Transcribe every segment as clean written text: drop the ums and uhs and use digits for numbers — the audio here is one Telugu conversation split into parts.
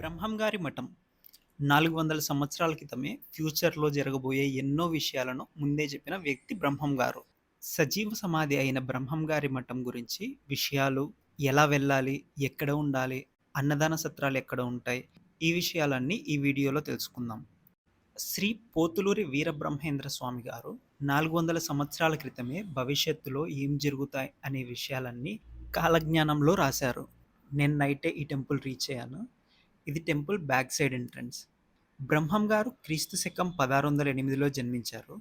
బ్రహ్మంగారి మఠం 400 సంవత్సరాల క్రితమే ఫ్యూచర్‌లో జరగబోయే ఎన్నో విషయాలను ముందే చెప్పిన వ్యక్తి బ్రహ్మం గారు. సజీవ సమాధి అయిన బ్రహ్మం గారి మఠం గురించి విషయాలు, ఎలా వెళ్ళాలి, ఎక్కడ ఉండాలి, అన్నదాన సత్రాలు ఎక్కడ ఉంటాయి, ఈ విషయాలన్నీ ఈ వీడియోలో తెలుసుకుందాం. శ్రీ పోతులూరి వీరబ్రహ్మేంద్ర స్వామి గారు 400 సంవత్సరాల క్రితమే భవిష్యత్తులో ఏం జరుగుతాయి అనే విషయాలన్నీ కాలజ్ఞానంలో రాశారు. నేను నైటే ఈ టెంపుల్ రీచ్ అయ్యాను. ఇది టెంపుల్ బ్యాక్ సైడ్ ఎంట్రన్స్. బ్రహ్మం గారు క్రీస్తు శకం 1608లో జన్మించారు.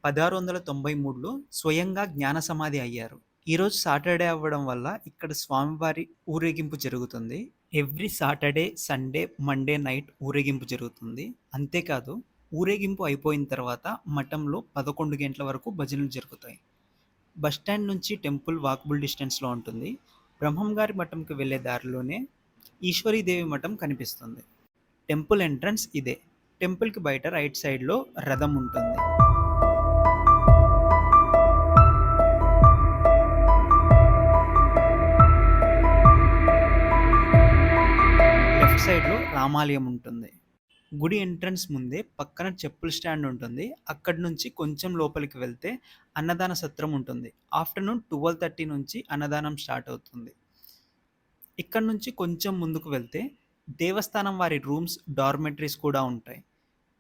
1693లో స్వయంగా జ్ఞాన సమాధి అయ్యారు. ఈరోజు సాటర్డే అవ్వడం వల్ల ఇక్కడ స్వామివారి ఊరేగింపు జరుగుతుంది. Every Saturday, Sunday, Monday night ఊరేగింపు జరుగుతుంది. అంతేకాదు ఊరేగింపు అయిపోయిన తర్వాత మఠంలో 11 గంటల వరకు భజనలు జరుగుతాయి. బస్టాండ్ నుంచి టెంపుల్ వాకబుల్ డిస్టెన్స్లో ఉంటుంది. బ్రహ్మం గారి మఠంకి వెళ్ళే దారిలోనే ఈశ్వరీదేవి మఠం కనిపిస్తుంది. టెంపుల్ ఎంట్రన్స్ ఇదే. టెంపుల్కి బయట రైట్ సైడ్లో రథం ఉంటుంది. లెఫ్ట్ సైడ్లో రామాలయం ఉంటుంది. గుడి ఎంట్రన్స్ ముందే పక్కన చెప్పుల స్టాండ్ ఉంటుంది. అక్కడి నుంచి కొంచెం లోపలికి వెళ్తే అన్నదాన సత్రం ఉంటుంది. ఆఫ్టర్నూన్ 12:30 నుంచి అన్నదానం స్టార్ట్ అవుతుంది. ఇక్కడ నుంచి కొంచెం ముందుకు వెళ్తే దేవస్థానం వారి రూమ్స్, డార్మెటరీస్ కూడా ఉంటాయి.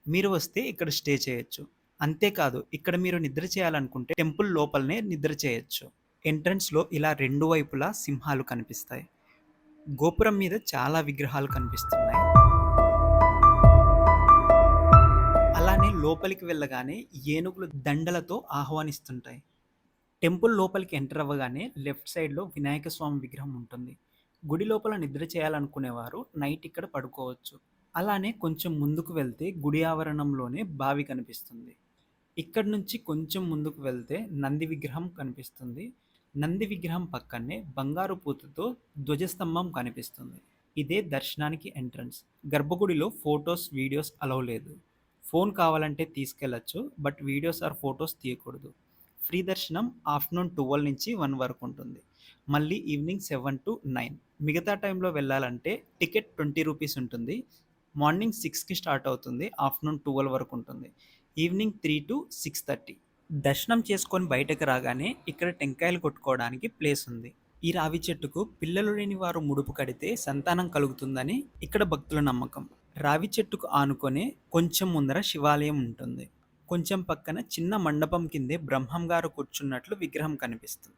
మీరు వస్తే ఇక్కడ స్టే చేయొచ్చు. అంతేకాదు ఇక్కడ మీరు నిద్ర చేయాలనుకుంటే టెంపుల్ లోపలనే నిద్ర చేయొచ్చు. ఎంట్రన్స్లో ఇలా రెండు వైపులా సింహాలు కనిపిస్తాయి. గోపురం మీద చాలా విగ్రహాలు కనిపిస్తున్నాయి. అలానే లోపలికి వెళ్ళగానే ఏనుగులు దండలతో ఆహ్వానిస్తుంటాయి. టెంపుల్ లోపలికి ఎంటర్ అవ్వగానే లెఫ్ట్ సైడ్లో వినాయక స్వామి విగ్రహం ఉంటుంది. గుడి లోపల నిద్ర చేయాలనుకునేవారు నైట్ ఇక్కడ పడుకోవచ్చు. అలానే కొంచెం ముందుకు వెళ్తే గుడి ఆవరణంలోనే బావి కనిపిస్తుంది. ఇక్కడ నుంచి కొంచెం ముందుకు వెళ్తే నంది విగ్రహం కనిపిస్తుంది. నంది విగ్రహం పక్కనే బంగారు పూతతో ధ్వజస్తంభం కనిపిస్తుంది. ఇదే దర్శనానికి ఎంట్రన్స్. గర్భగుడిలో ఫొటోస్, వీడియోస్ అలౌ లేదు. ఫోన్ కావాలంటే తీసుకెళ్లొచ్చు, బట్ వీడియోస్ ఆర్ ఫొటోస్ తీయకూడదు. ఫ్రీ దర్శనం ఆఫ్టర్నూన్ 12 నుంచి 1 వరకు ఉంటుంది. మళ్ళీ ఈవినింగ్ 7 to 9. మిగతా టైంలో వెళ్ళాలంటే టికెట్ 20 రూపీస్ ఉంటుంది. మార్నింగ్ 6కి స్టార్ట్ అవుతుంది. ఆఫ్టర్నూన్ 12 వరకు ఉంటుంది. Evening 3 to 6:30. దర్శనం చేసుకొని బయటకు రాగానే ఇక్కడ టెంకాయలు కొట్టుకోవడానికి ప్లేస్ ఉంది. ఈ రావి చెట్టుకు పిల్లలు లేని వారు ముడుపు కడితే సంతానం కలుగుతుందని ఇక్కడ భక్తుల నమ్మకం. రావి చెట్టుకు ఆనుకొనే కొంచెం ముందర శివాలయం ఉంటుంది. కొంచెం పక్కన చిన్న మండపం కిందే బ్రహ్మం గారు కూర్చున్నట్లు విగ్రహం కనిపిస్తుంది.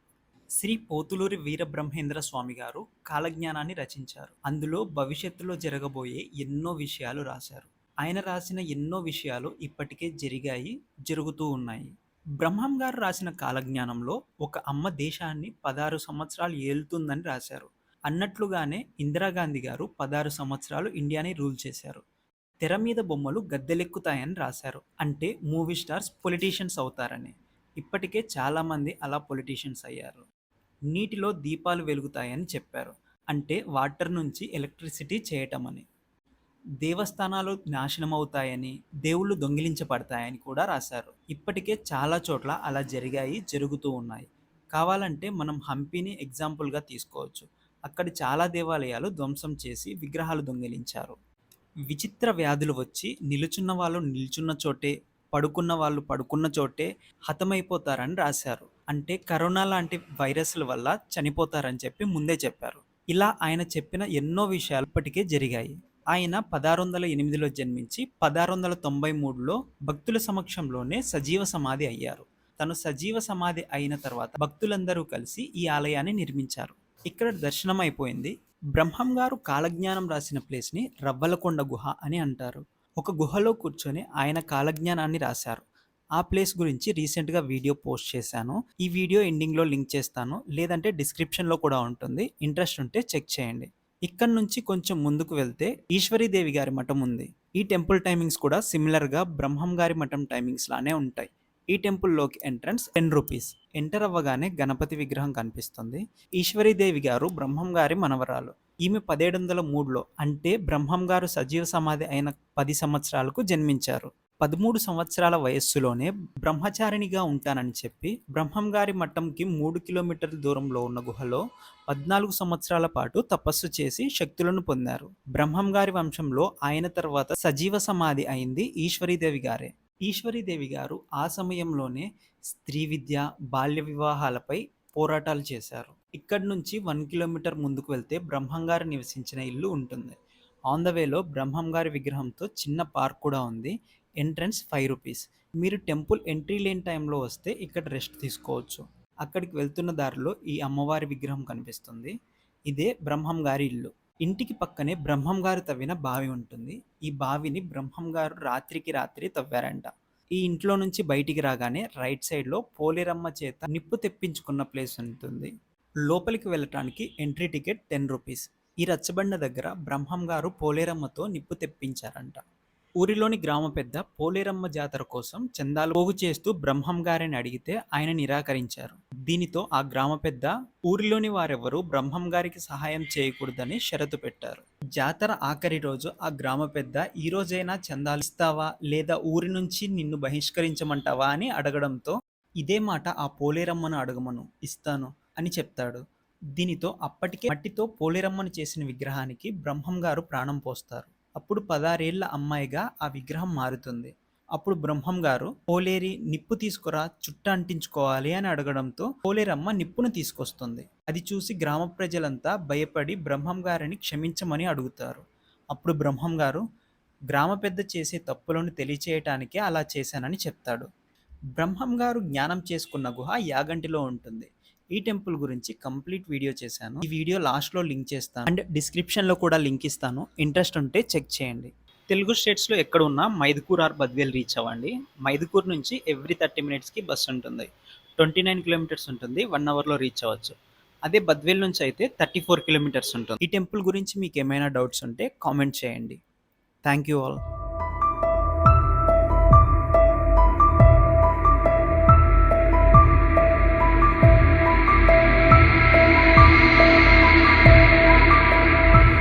శ్రీ పోతులూరి వీరబ్రహ్మేంద్ర స్వామి గారు కాలజ్ఞానాన్ని రచించారు. అందులో భవిష్యత్తులో జరగబోయే ఎన్నో విషయాలు రాశారు. ఆయన రాసిన ఎన్నో విషయాలు ఇప్పటికే జరిగాయి, జరుగుతూ ఉన్నాయి. బ్రహ్మం గారు రాసిన కాలజ్ఞానంలో ఒక అమ్మ దేశాన్ని 16 సంవత్సరాలు ఏలుతుందని రాశారు. అన్నట్లుగానే ఇందిరాగాంధీ గారు 16 సంవత్సరాలు ఇండియాని రూల్ చేశారు. తెర మీద బొమ్మలు గద్దెలెక్కుతాయని రాశారు. అంటే మూవీ స్టార్స్ పొలిటీషియన్స్ అవుతారని. ఇప్పటికే చాలామంది అలా పొలిటీషియన్స్ అయ్యారు. నీటిలో దీపాలు వెలుగుతాయని చెప్పారు. అంటే వాటర్ నుంచి ఎలక్ట్రిసిటీ చేయటమని. దేవస్థానాలు నాశనమవుతాయని, దేవుళ్ళు దొంగిలించబడతాయని కూడా రాశారు. ఇప్పటికే చాలా చోట్ల అలా జరిగాయి, జరుగుతూ ఉన్నాయి. కావాలంటే మనం హంపీని ఎగ్జాంపుల్గా తీసుకోవచ్చు. అక్కడ చాలా దేవాలయాలు ధ్వంసం చేసి విగ్రహాలు దొంగిలించారు. విచిత్ర వ్యాధులు వచ్చి నిలుచున్న వాళ్ళు నిల్చున్న చోటే, పడుకున్న వాళ్ళు పడుకున్న చోటే హతమైపోతారని రాశారు. అంటే కరోనా లాంటి వైరస్ల వల్ల చనిపోతారని చెప్పి ముందే చెప్పారు. ఇలా ఆయన చెప్పిన ఎన్నో విషయాలు ఇప్పటికే జరిగాయి. ఆయన 1608లో జన్మించి 1693లో భక్తుల సమక్షంలోనే సజీవ సమాధి అయ్యారు. తను సజీవ సమాధి అయిన తర్వాత భక్తులందరూ కలిసి ఈ ఆలయాన్ని నిర్మించారు. ఇక్కడ దర్శనం అయిపోయింది. బ్రహ్మం గారు కాలజ్ఞానం రాసిన ప్లేస్ని రవ్వలకొండ గుహ అని అంటారు. ఒక గుహలో కూర్చొని ఆయన కాలజ్ఞానాన్ని రాశారు. ఆ ప్లేస్ గురించి రీసెంట్గా వీడియో పోస్ట్ చేశాను. ఈ వీడియో ఎండింగ్లో లింక్ చేస్తాను, లేదంటే డిస్క్రిప్షన్లో కూడా ఉంటుంది. ఇంట్రెస్ట్ ఉంటే చెక్ చేయండి. ఇక్కడ నుంచి కొంచెం ముందుకు వెళ్తే ఈశ్వరీదేవి గారి మఠం ఉంది. ఈ టెంపుల్ టైమింగ్స్ కూడా సిమిలర్గా బ్రహ్మం గారి మఠం టైమింగ్స్ లానే ఉంటాయి. ఈ టెంపుల్లోకి ఎంట్రన్స్ 10 రూపీస్. ఎంటర్ అవ్వగానే గణపతి విగ్రహం కనిపిస్తుంది. ఈశ్వరీదేవి గారు బ్రహ్మం గారి మనవరాలు. ఈమె 1703లో అంటే బ్రహ్మం గారు సజీవ సమాధి అయిన 10 సంవత్సరాలకు జన్మించారు. 13 సంవత్సరాల వయస్సులోనే బ్రహ్మచారిణిగా ఉంటానని చెప్పి బ్రహ్మంగారి మఠంకి 3 కిలోమీటర్ల దూరంలో ఉన్న గుహలో 14 సంవత్సరాల పాటు తపస్సు చేసి శక్తులను పొందారు. బ్రహ్మంగారి వంశంలో ఆయన తర్వాత సజీవ సమాధి అయింది ఈశ్వరీదేవి గారే. ఈశ్వరీదేవి గారు ఆ సమయంలోనే స్త్రీ విద్య, బాల్య వివాహాలపై పోరాటాలు చేశారు. ఇక్కడి నుంచి 1 కిలోమీటర్ ముందుకు వెళ్తే బ్రహ్మంగారు నివసించిన ఇల్లు ఉంటుంది. ఆన్ ద వేలో బ్రహ్మంగారి విగ్రహంతో చిన్న పార్క్ కూడా ఉంది. ఎంట్రన్స్ ₹5. మీరు టెంపుల్ ఎంట్రీ లేని టైంలో వస్తే ఇక్కడ రెస్ట్ తీసుకోవచ్చు. అక్కడికి వెళ్తున్న దారిలో ఈ అమ్మవారి విగ్రహం కనిపిస్తుంది. ఇదే బ్రహ్మం గారి ఇల్లు. ఇంటికి పక్కనే బ్రహ్మం గారు తవ్విన బావి ఉంటుంది. ఈ బావిని బ్రహ్మం గారు రాత్రికి రాత్రి తవ్వారంట. ఈ ఇంట్లో నుంచి బయటికి రాగానే రైట్ సైడ్లో పోలేరమ్మ చేత నిప్పు తెప్పించుకున్న ప్లేస్ ఉంటుంది. లోపలికి వెళ్ళటానికి ఎంట్రీ టికెట్ ₹10. ఈ రచ్చబండ దగ్గర బ్రహ్మం గారు పోలేరమ్మతో నిప్పు తెప్పించారంట. ఊరిలోని గ్రామ పెద్ద పోలేరమ్మ జాతర కోసం చందాలు పోగు చేస్తూ బ్రహ్మం గారిని అడిగితే ఆయన నిరాకరించారు. దీనితో ఆ గ్రామ పెద్ద ఊరిలోని వారెవరూ బ్రహ్మం గారికి సహాయం చేయకూడదని షరతు పెట్టారు. జాతర ఆఖరి రోజు ఆ గ్రామ పెద్ద ఈ రోజైనా చందాలు ఇస్తావా లేదా ఊరి నుంచి నిన్ను బహిష్కరించమంటావా అని అడగడంతో ఇదే మాట ఆ పోలేరమ్మను అడగమను, ఇస్తాను అని చెప్తాడు. దీనితో అప్పటికే మట్టితో పోలేరమ్మను చేసిన విగ్రహానికి బ్రహ్మం గారు ప్రాణం పోస్తారు. అప్పుడు 16 ఏళ్ల అమ్మాయిగా ఆ విగ్రహం మారుతుంది. అప్పుడు బ్రహ్మం గారు పోలేరి నిప్పు తీసుకురా, చుట్ట అంటించుకోవాలి అని అడగడంతో పోలేరమ్మ నిప్పును తీసుకొస్తుంది. అది చూసి గ్రామ ప్రజలంతా భయపడి బ్రహ్మం గారిని క్షమించమని అడుగుతారు. అప్పుడు బ్రహ్మం గారు గ్రామ పెద్ద చేసే తప్పులను తెలియచేయటానికే అలా చేశానని చెప్తాడు. బ్రహ్మం గారు జ్ఞానం చేసుకున్న గుహ యాగంటిలో ఉంటుంది. ఈ టెంపుల్ గురించి కంప్లీట్ వీడియో చేశాను. ఈ వీడియో లాస్ట్లో లింక్ చేస్తాను అండ్ డిస్క్రిప్షన్లో కూడా లింక్ ఇస్తాను. ఇంట్రెస్ట్ ఉంటే చెక్ చేయండి. తెలుగు స్టేట్స్లో ఎక్కడ ఉన్నా మైదుకూర్ ఆర్ బద్వేల్ రీచ్ అవ్వండి. మైదుకూర్ నుంచి ఎవ్రీ 30 మినిట్స్కి బస్సు ఉంటుంది. 29 కిలోమీటర్స్ ఉంటుంది. 1 అవర్లో రీచ్ అవ్వచ్చు. అదే బద్వేల్ నుంచి అయితే 34 కిలోమీటర్స్ ఉంటుంది. ఈ టెంపుల్ గురించి మీకు ఏమైనా డౌట్స్ ఉంటే కామెంట్ చేయండి. Thank you all.